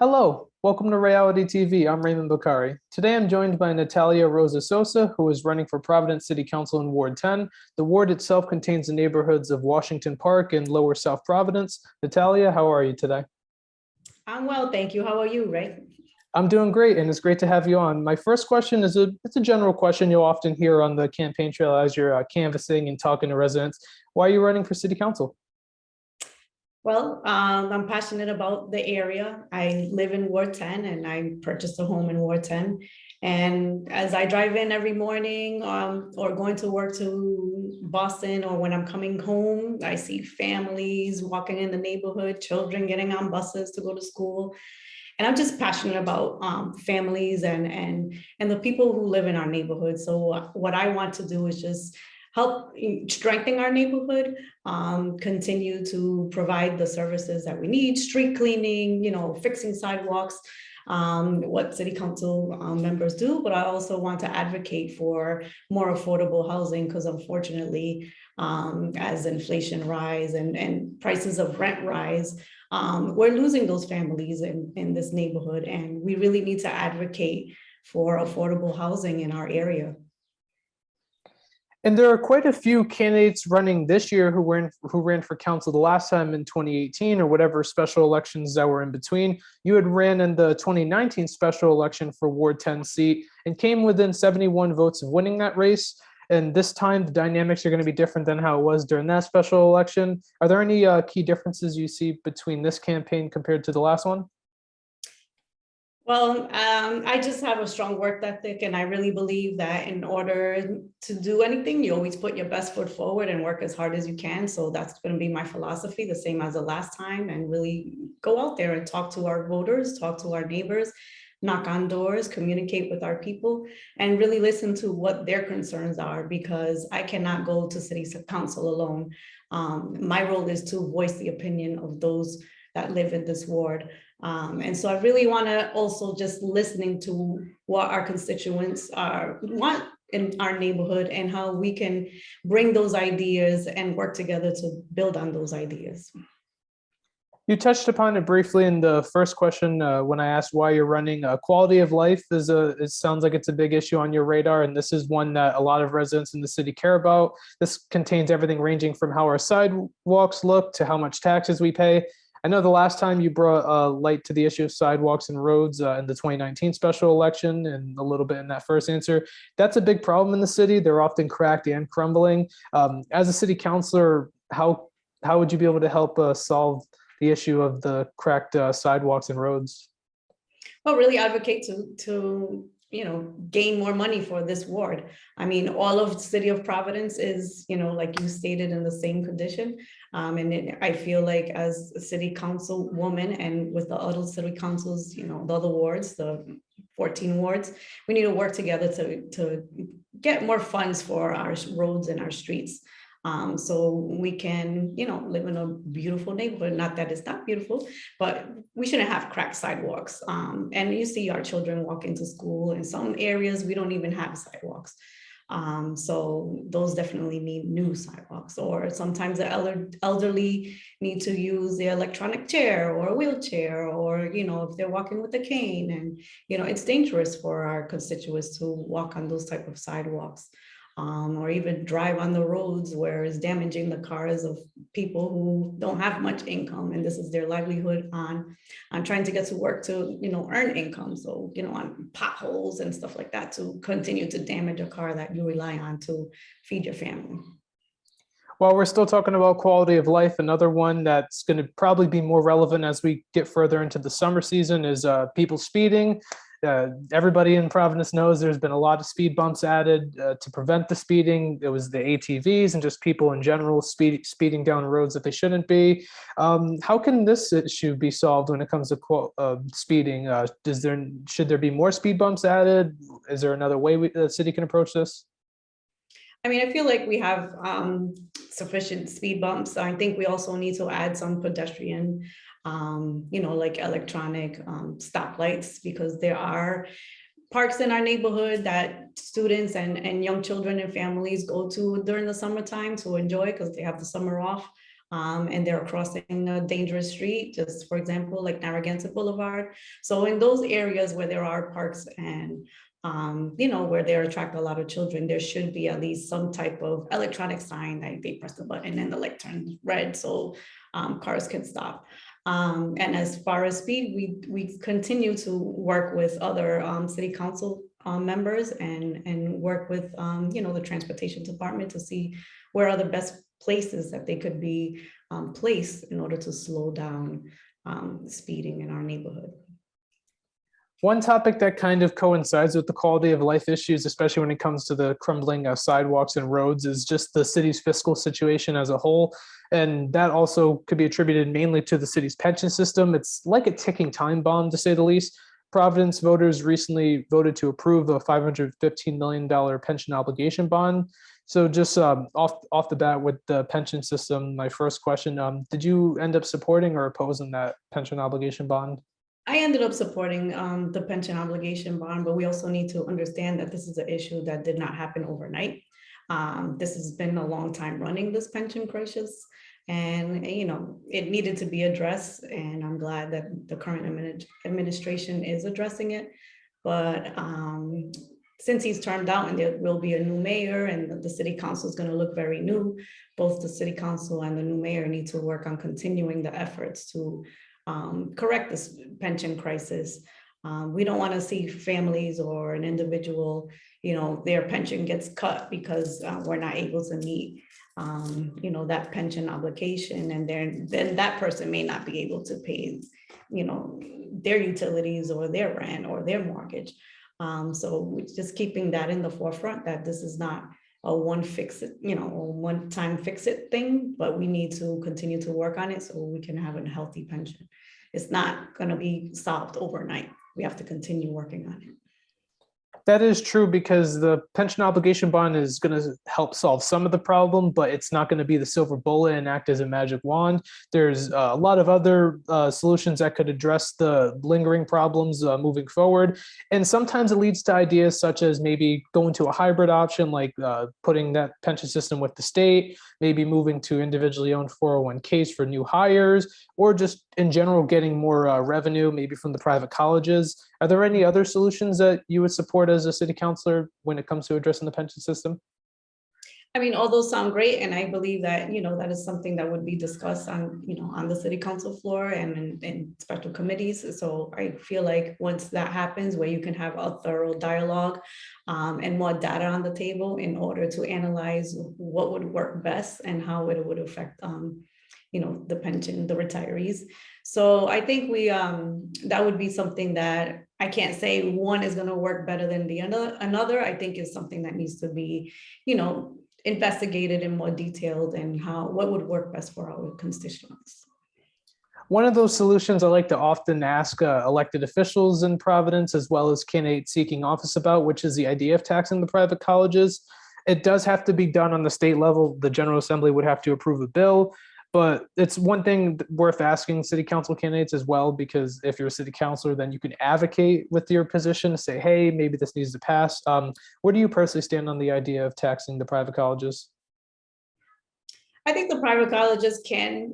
Hello, welcome to Ray-ality TV. I'm Raymond Bakari. Today I'm joined by Natalia Rosa Sosa, who is running for Providence City Council in Ward 10. The ward itself contains the neighborhoods of Washington Park and Lower South Providence. Natalia, how are you today? I'm well, thank you. How are you, Ray? I'm doing great, and it's great to have you on. My first question is it's a general question you'll often hear on the campaign trail as you're canvassing and talking to residents. Why are you running for City Council? Well, I'm passionate about the area. I live in Ward 10 and I purchased a home in Ward 10. And as I drive in every morning or going to work to Boston, or when I'm coming home, I see families walking in the neighborhood, children getting on buses to go to school. And I'm just passionate about families and the people who live in our neighborhood. So what I want to do is just help strengthen our neighborhood, continue to provide the services that we need, street cleaning, fixing sidewalks, what city council members do. But I also want to advocate for more affordable housing because unfortunately, as inflation rise and prices of rent rise, we're losing those families in this neighborhood. And we really need to advocate for affordable housing in our area. And there are quite a few candidates running this year who ran for council the last time in 2018 or whatever special elections that were in between. You had ran in the 2019 special election for Ward 10 seat and came within 71 votes of winning that race. And this time the dynamics are going to be different than how it was during that special election. Are there any key differences you see between this campaign compared to the last one? Well, I just have a strong work ethic, and I really believe that in order to do anything, you always put your best foot forward and work as hard as you can. So that's going to be my philosophy, the same as the last time, and really go out there and talk to our voters, talk to our neighbors, knock on doors, communicate with our people, and really listen to what their concerns are, because I cannot go to city council alone. My role is to voice the opinion of those that live in this ward. And so I really want to also just listening to what our constituents want in our neighborhood and how we can bring those ideas and work together to build on those ideas. You touched upon it briefly in the first question when I asked why you're running. Quality of life it sounds like it's a big issue on your radar, and this is one that a lot of residents in the city care about. This contains everything ranging from how our sidewalks look to how much taxes we pay. I know the last time you brought light to the issue of sidewalks and roads in the 2019 special election and a little bit in that first answer. That's a big problem in the city. They're often cracked and crumbling. As a city councilor, how would you be able to help solve the issue of the cracked sidewalks and roads? Well, really advocate to gain more money for this ward. I mean, all of the city of Providence is, like you stated, in the same condition. I feel like as a city council woman and with the other city councils, the other wards, the 14 wards, we need to work together to get more funds for our roads and our streets. So we can, live in a beautiful neighborhood. Not that it's not beautiful, but we shouldn't have cracked sidewalks. And you see our children walk into school. In some areas, we don't even have sidewalks. So those definitely need new sidewalks, or sometimes the elderly need to use the electronic chair or a wheelchair, or, if they're walking with a cane, and, it's dangerous for our constituents to walk on those type of sidewalks. Or even drive on the roads where it's damaging the cars of people who don't have much income, and this is their livelihood on trying to get to work to earn income. So on potholes and stuff like that to continue to damage a car that you rely on to feed your family. While we're still talking about quality of life, another one that's going to probably be more relevant as we get further into the summer season is people speeding. Everybody in Providence knows there's been a lot of speed bumps added to prevent the speeding. It was the ATVs and just people in general speeding down roads that they shouldn't be. How can this issue be solved when it comes to speeding? Should there be more speed bumps added? Is there another way the city can approach this? I mean, I feel like we have sufficient speed bumps. I think we also need to add some pedestrian, like electronic stoplights, because there are parks in our neighborhood that students and young children and families go to during the summertime to enjoy because they have the summer off. and they're crossing a dangerous street, just for example, like Narragansett Boulevard. So in those areas where there are parks and where they attract a lot of children, there should be at least some type of electronic sign that they press the button and the light turns red so cars can stop. And as far as speed, we continue to work with other city council members and work with the transportation department to see where are the best places that they could be placed in order to slow down speeding in our neighborhood. One topic that kind of coincides with the quality of life issues, especially when it comes to the crumbling of sidewalks and roads, is just the city's fiscal situation as a whole. And that also could be attributed mainly to the city's pension system. It's like a ticking time bomb, to say the least. Providence voters recently voted to approve a $515 million pension obligation bond. So just off the bat with the pension system, my first question, did you end up supporting or opposing that pension obligation bond? I ended up supporting the pension obligation bond, but we also need to understand that this is an issue that did not happen overnight. This has been a long time running, this pension crisis, and it needed to be addressed. And I'm glad that the current administration is addressing it. But since he's termed out and there will be a new mayor and the city council is going to look very new, both the city council and the new mayor need to work on continuing the efforts to correct this pension crisis. We don't want to see families or an individual, their pension gets cut because we're not able to meet, that pension obligation, and then that person may not be able to pay, their utilities or their rent or their mortgage. So just keeping that in the forefront, that this is not a one-time fix it thing, but we need to continue to work on it so we can have a healthy pension. It's not going to be solved overnight. We have to continue working on it. That is true, because the pension obligation bond is going to help solve some of the problem, but it's not going to be the silver bullet and act as a magic wand. There's a lot of other solutions that could address the lingering problems moving forward. And sometimes it leads to ideas such as maybe going to a hybrid option, like putting that pension system with the state, maybe moving to individually owned 401ks for new hires, or just in general getting more revenue, maybe from the private colleges. Are there any other solutions that you would support as a city councilor when it comes to addressing the pension system? I mean, all those sound great, and I believe that that is something that would be discussed on on the city council floor and in special committees. So I feel like once that happens, where you can have a thorough dialogue and more data on the table in order to analyze what would work best and how it would affect the pension, the retirees. So I think that would be something that I can't say one is going to work better than the another. I think is something that needs to be, investigated in more detailed and what would work best for our constituents. One of those solutions I like to often ask elected officials in Providence, as well as candidates seeking office about, which is the idea of taxing the private colleges. It does have to be done on the state level. The General Assembly would have to approve a bill. But it's one thing worth asking city council candidates as well, because if you're a city councilor, then you can advocate with your position to say, hey, maybe this needs to pass. Where do you personally stand on the idea of taxing the private colleges? I think the private colleges can,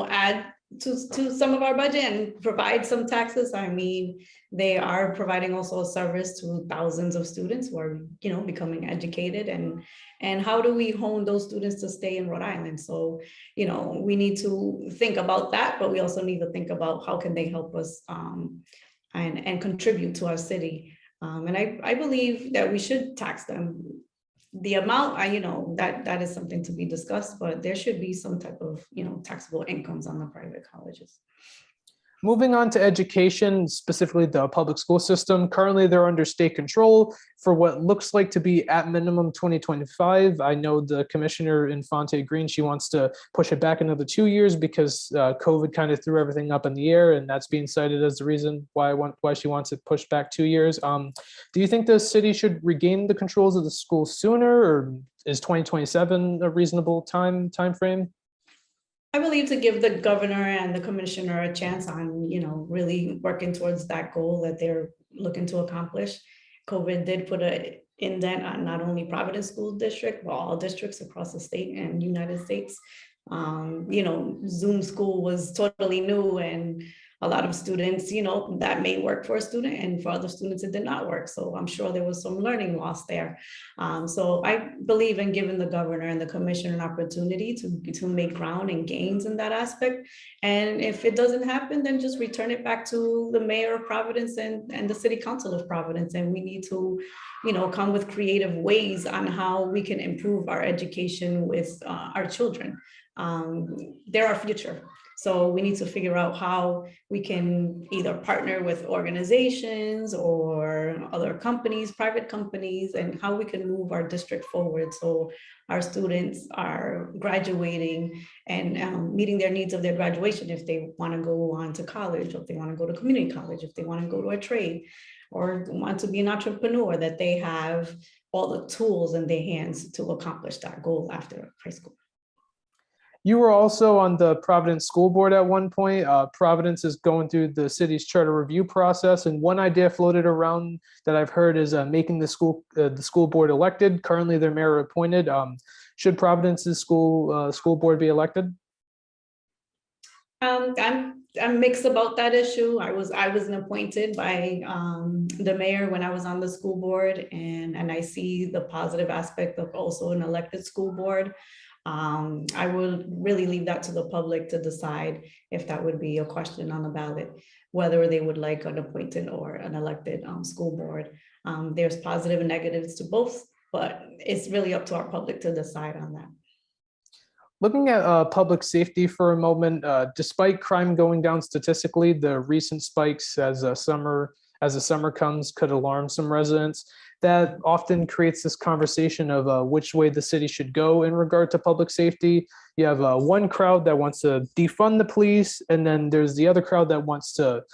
add to some of our budget and provide some taxes. I mean, they are providing also a service to thousands of students who are, becoming educated, and how do we hone those students to stay in Rhode Island? So, we need to think about that, but we also need to think about how can they help us and contribute to our city. And I believe that we should tax them. The amount, that is something to be discussed, but there should be some type of, taxable incomes on the private colleges. Moving on to education, specifically the public school system. Currently, they're under state control for what looks like to be at minimum 2025. I know the commissioner Infante Green, she wants to push it back another 2 years because COVID kind of threw everything up in the air, and that's being cited as the reason why she wants it pushed back 2 years. Do you think the city should regain the controls of the school sooner, or is 2027 a reasonable time frame? I believe to give the governor and the commissioner a chance on, really working towards that goal that they're looking to accomplish. COVID did put an indent on not only Providence School District, but all districts across the state and United States. Zoom school was totally new, and a lot of students, that may work for a student, and for other students, it did not work. So I'm sure there was some learning loss there. So I believe in giving the governor and the commissioner an opportunity to make ground and gains in that aspect. And if it doesn't happen, then just return it back to the mayor of Providence and the city council of Providence. And we need to, come with creative ways on how we can improve our education with our children. They're our future. So we need to figure out how we can either partner with organizations or other companies, private companies, and how we can move our district forward so our students are graduating and meeting their needs of their graduation, if they want to go on to college, or if they want to go to community college, if they want to go to a trade, or want to be an entrepreneur, that they have all the tools in their hands to accomplish that goal after high school. You were also on the Providence School Board at one point. Providence is going through the city's charter review process, and one idea floated around that I've heard is making the school board elected. Currently, they're mayor appointed. Should Providence's school board be elected? I'm mixed about that issue. I was appointed by the mayor when I was on the school board, and I see the positive aspect of also an elected school board. I will really leave that to the public to decide if that would be a question on the ballot, whether they would like an appointed or an elected school board. There's positive and negatives to both, but it's really up to our public to decide on that. Looking at public safety for a moment, despite crime going down statistically, the recent spikes as the summer comes could alarm some residents. That often creates this conversation of which way the city should go in regard to public safety. You have one crowd that wants to defund the police, and then there's the other crowd that wants to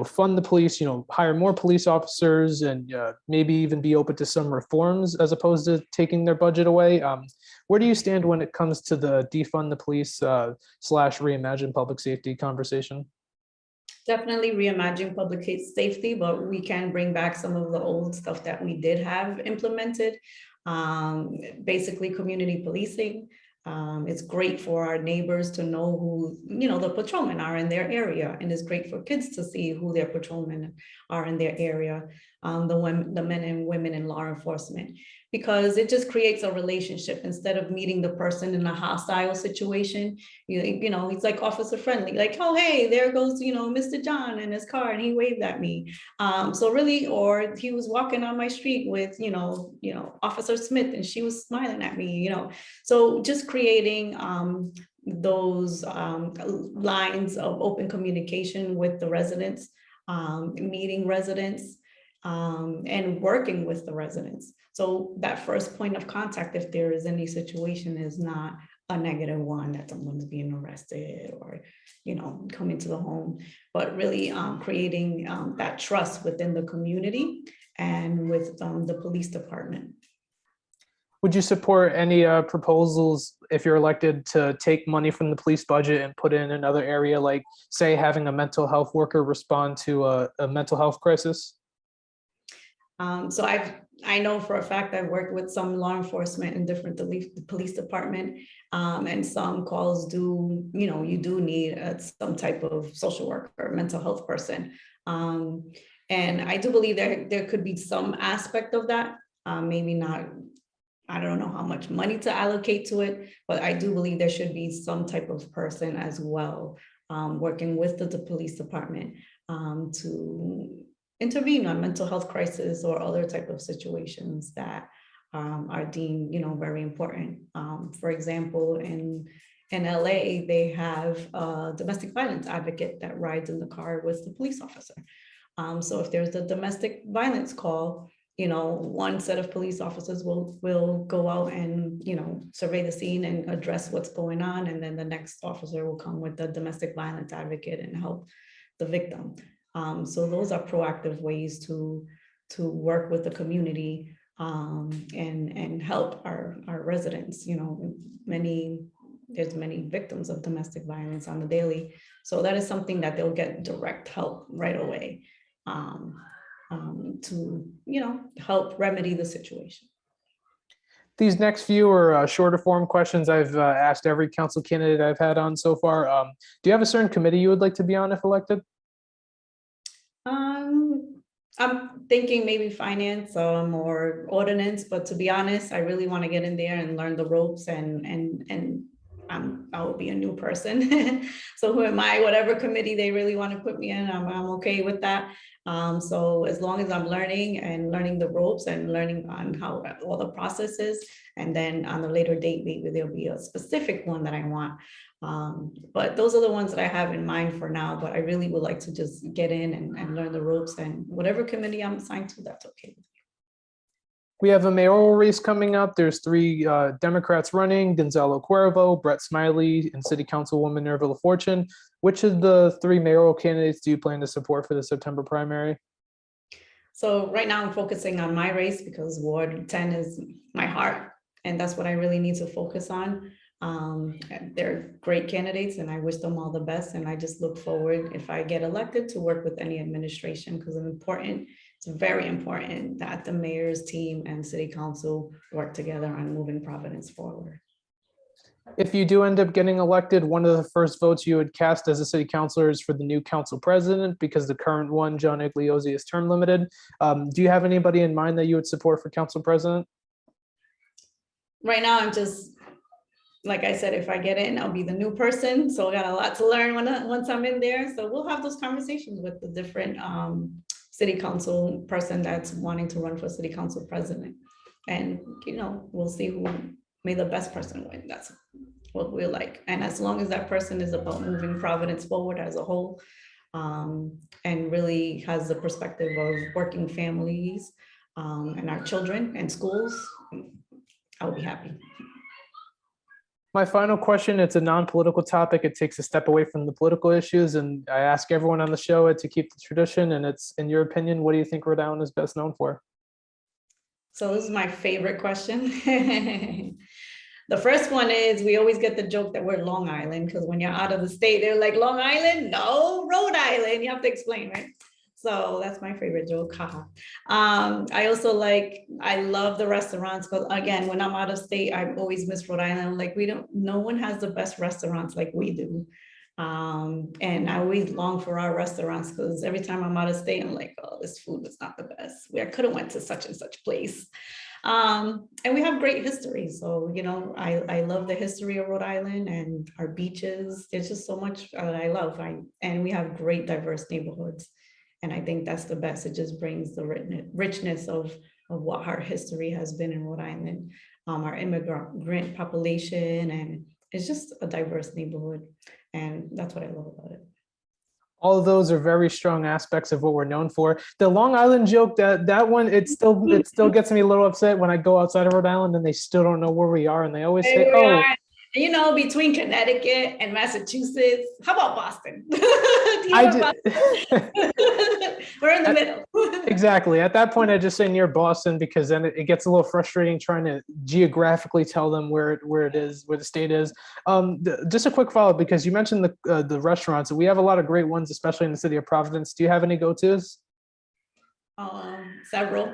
fund the police, hire more police officers, and maybe even be open to some reforms as opposed to taking their budget away. Where do you stand when it comes to the defund the police / reimagine public safety conversation? Definitely reimagine public safety, but we can bring back some of the old stuff that we did have implemented. Basically, community policing. It's great for our neighbors to know who, the patrolmen are in their area, and it's great for kids to see who their patrolmen are in their area, the men and women in law enforcement, because it just creates a relationship instead of meeting the person in a hostile situation. It's like officer friendly, like, oh, hey, there goes, Mr. John in his car and he waved at me. So really, or he was walking on my street with, Officer Smith and she was smiling at me, So just creating those lines of open communication with the residents, meeting residents, and working with the residents. So that first point of contact, if there is any situation, is not a negative one that someone's being arrested or, coming to the home, but really creating that trust within the community and with the police department. Would you support any proposals if you're elected to take money from the police budget and put it in another area, like say having a mental health worker respond to a mental health crisis? So I know for a fact I've worked with some law enforcement in different police department, and some calls do, you do need some type of social worker, mental health person. And I do believe there could be some aspect of that, maybe not, I don't know how much money to allocate to it, but I do believe there should be some type of person as well, working with the police department to intervene on mental health crisis or other type of situations that are deemed, very important. For example, in LA, they have a domestic violence advocate that rides in the car with the police officer. So if there's a domestic violence call, one set of police officers will go out and, survey the scene and address what's going on. And then the next officer will come with the domestic violence advocate and help the victim. So those are proactive ways to work with the community and help our residents. There's many victims of domestic violence on the daily. So that is something that they'll get direct help right away to help remedy the situation. These next few are shorter form questions I've asked every council candidate I've had on so far. Do you have a certain committee you would like to be on if elected? I'm thinking maybe finance or ordinance, but to be honest, I really want to get in there and learn the ropes and I will be a new person. So who am I? Whatever committee they really want to put me in, I'm okay with that. So as long as I'm learning the ropes and learning on how all the process is, and then on the later date, maybe there'll be a specific one that I want. But those are the ones that I have in mind for now, but I really would like to just get in and learn the ropes, and whatever committee I'm assigned to, that's okay. We have a mayoral race coming up. There's three Democrats running: Gonzalo Cuervo, Brett Smiley, and City Councilwoman Nerva LaFortune. Which of the three mayoral candidates do you plan to support for the September primary? So right now I'm focusing on my race because Ward 10 is my heart, and that's what I really need to focus on. They're great candidates and I wish them all the best. And I just look forward, if I get elected, to work with any administration, because it's very important that the mayor's team and city council work together on moving Providence forward. If you do end up getting elected, one of the first votes you would cast as a city councilor is for the new council president, because the current one, John Igliozzi, is term limited. Do you have anybody in mind that you would support for council president? Right now, I'm just, like I said, if I get in, I'll be the new person. So I got a lot to learn once I'm in there. So we'll have those conversations with the different city council person that's wanting to run for city council president. And, we'll see who may the best person win. That's what we're like. And as long as that person is about moving Providence forward as a whole, and really has the perspective of working families and our children and schools, I'll be happy. My final question, it's a non-political topic. It takes a step away from the political issues, and I ask everyone on the show to keep the tradition, and it's, in your opinion, what do you think Rhode Island is best known for? So this is my favorite question. The first one is, we always get the joke that we're Long Island, because when you're out of the state, they're like, Long Island? No, Rhode Island. You have to explain, right? So that's my favorite joke. I love the restaurants, because again, when I'm out of state, I always miss Rhode Island. Like, no one has the best restaurants like we do. And I always long for our restaurants, because every time I'm out of state, I'm like, oh, this food was not the best. I could have went to such and such place. And we have great history. So, I love the history of Rhode Island and our beaches. There's just so much that I love. And we have great diverse neighborhoods. And I think that's the best. It just brings the richness of what our history has been in Rhode Island, our immigrant population, and it's just a diverse neighborhood. And that's what I love about it. All of those are very strong aspects of what we're known for. The Long Island joke, that one, it still gets me a little upset when I go outside of Rhode Island and they still don't know where we are, and they always say, "Oh, between Connecticut and Massachusetts, how about Boston?" We're in the middle. Exactly. At that point, I just say near Boston, because then it gets a little frustrating trying to geographically tell them where it is, where the state is. Just a quick follow-up, because you mentioned the restaurants. We have a lot of great ones, especially in the city of Providence. Do you have any go-tos? Several.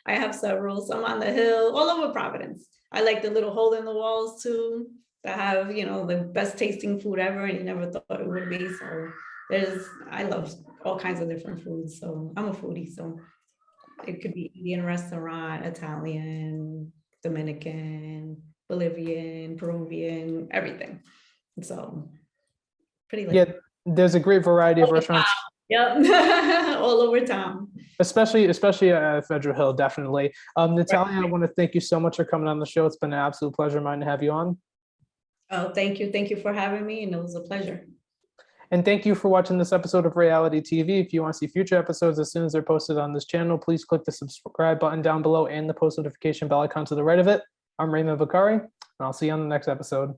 I have several. Some on the hill, all over Providence. I like the little hole in the walls too, that have, the best tasting food ever, and you never thought it would be. So I love all kinds of different foods. So I'm a foodie. So it could be Indian restaurant, Italian, Dominican, Bolivian, Peruvian, everything. So pretty like, yeah, there's a great variety of restaurants. Yep. All over town. Especially at Federal Hill, definitely. Natalia, I want to thank you so much for coming on the show. It's been an absolute pleasure of mine to have you on. Oh, thank you. Thank you for having me, and it was a pleasure. And thank you for watching this episode of Ray-ality TV. If you want to see future episodes as soon as they're posted on this channel, please click the subscribe button down below and the post notification bell icon to the right of it. I'm Raymond Bakari, and I'll see you on the next episode.